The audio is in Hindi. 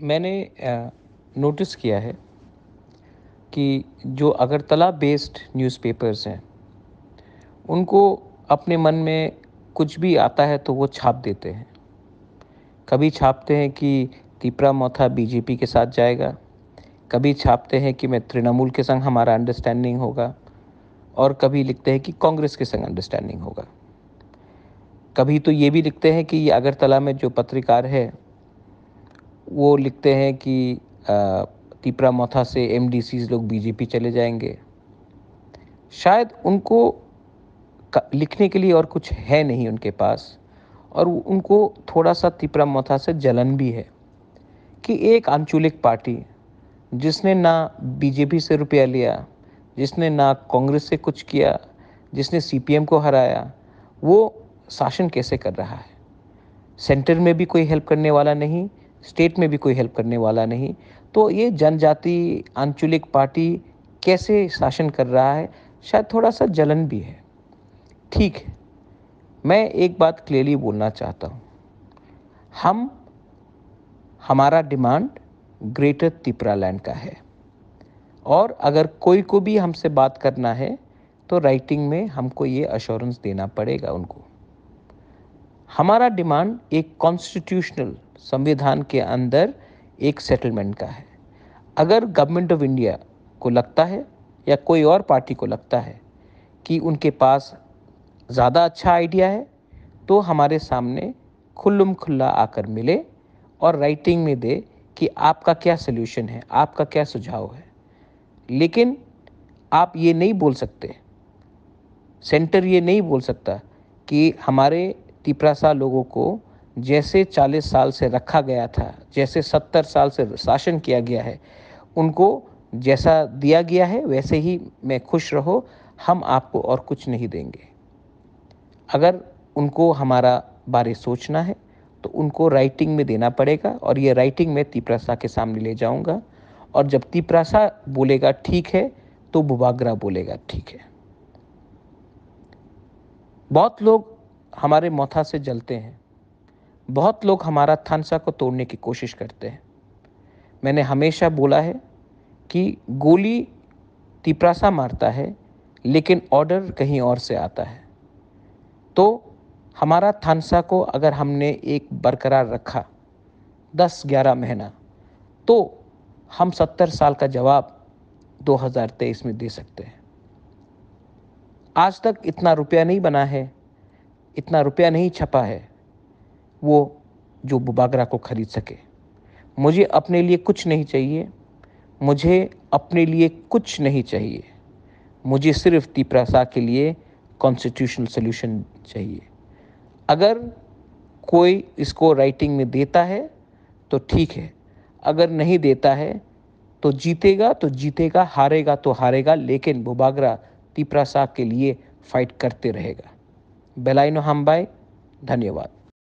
मैंने नोटिस किया है कि जो अगरतला बेस्ड न्यूज़पेपर्स हैं, उनको अपने मन में कुछ भी आता है तो वो छाप देते हैं। कभी छापते हैं कि तीपरा मोथा बीजेपी के साथ जाएगा, कभी छापते हैं कि मैं तृणमूल के संग हमारा अंडरस्टैंडिंग होगा और कभी लिखते हैं कि कांग्रेस के संग अंडरस्टैंडिंग होगा। कभी तो ये भी लिखते हैं कि ये अगरतला में जो पत्रकार है, वो लिखते हैं कि तीपरा मोथा से एमडीसीज लोग बीजेपी चले जाएंगे। शायद उनको लिखने के लिए और कुछ है नहीं उनके पास, और उनको थोड़ा सा तीपरा मोथा से जलन भी है कि एक आंचलिक पार्टी जिसने ना बीजेपी से रुपया लिया, जिसने ना कांग्रेस से कुछ किया, जिसने सीपीएम को हराया, वो शासन कैसे कर रहा है। सेंटर में भी कोई हेल्प करने वाला नहीं, स्टेट में भी कोई हेल्प करने वाला नहीं, तो ये जनजाति आंचलिक पार्टी कैसे शासन कर रहा है। शायद थोड़ा सा जलन भी है। ठीक है, मैं एक बात क्लियरली बोलना चाहता हूँ। हमारा डिमांड ग्रेटर त्रिपुरा लैंड का है, और अगर कोई को भी हमसे बात करना है तो राइटिंग में हमको ये अश्योरेंस देना पड़ेगा उनको। हमारा डिमांड एक कॉन्स्टिट्यूशनल संविधान के अंदर एक सेटलमेंट का है। अगर गवर्नमेंट ऑफ इंडिया को लगता है या कोई और पार्टी को लगता है कि उनके पास ज़्यादा अच्छा आइडिया है, तो हमारे सामने खुल्लम खुल्ला आकर मिले और राइटिंग में दे कि आपका क्या सल्यूशन है, आपका क्या सुझाव है। लेकिन आप ये नहीं बोल सकते, सेंटर ये नहीं बोल सकता कि हमारे तिपरासा लोगों को जैसे 40 साल से रखा गया था, जैसे 70 साल से शासन किया गया है, उनको जैसा दिया गया है वैसे ही मैं खुश रहो, हम आपको और कुछ नहीं देंगे। अगर उनको हमारा बारे सोचना है तो उनको राइटिंग में देना पड़ेगा, और ये राइटिंग मैं तिपरासा के सामने ले जाऊंगा, और जब तिपरासा बोलेगा ठीक है तो बुबागरा बोलेगा ठीक है। बहुत लोग हमारे मोथा से जलते हैं, बहुत लोग हमारा थानसा को तोड़ने की कोशिश करते हैं। मैंने हमेशा बोला है कि गोली तिपरासा मारता है, लेकिन ऑर्डर कहीं और से आता है। तो हमारा थानसा को अगर हमने एक बरकरार रखा 10-11 महीना, तो हम 70 साल का जवाब 2023 में दे सकते हैं। आज तक इतना रुपया नहीं बना है, इतना रुपया नहीं छपा है वो जो बुबागरा को खरीद सके। मुझे अपने लिए कुछ नहीं चाहिए, मुझे अपने लिए कुछ नहीं चाहिए, मुझे सिर्फ तिपरासा के लिए कॉन्स्टिट्यूशनल सॉल्यूशन चाहिए। अगर कोई इसको राइटिंग में देता है तो ठीक है, अगर नहीं देता है तो जीतेगा तो जीतेगा, हारेगा तो हारेगा, लेकिन बुबागरा तिपरासा के लिए फाइट करते रहेगा। बेलाइनो हमबाई, धन्यवाद।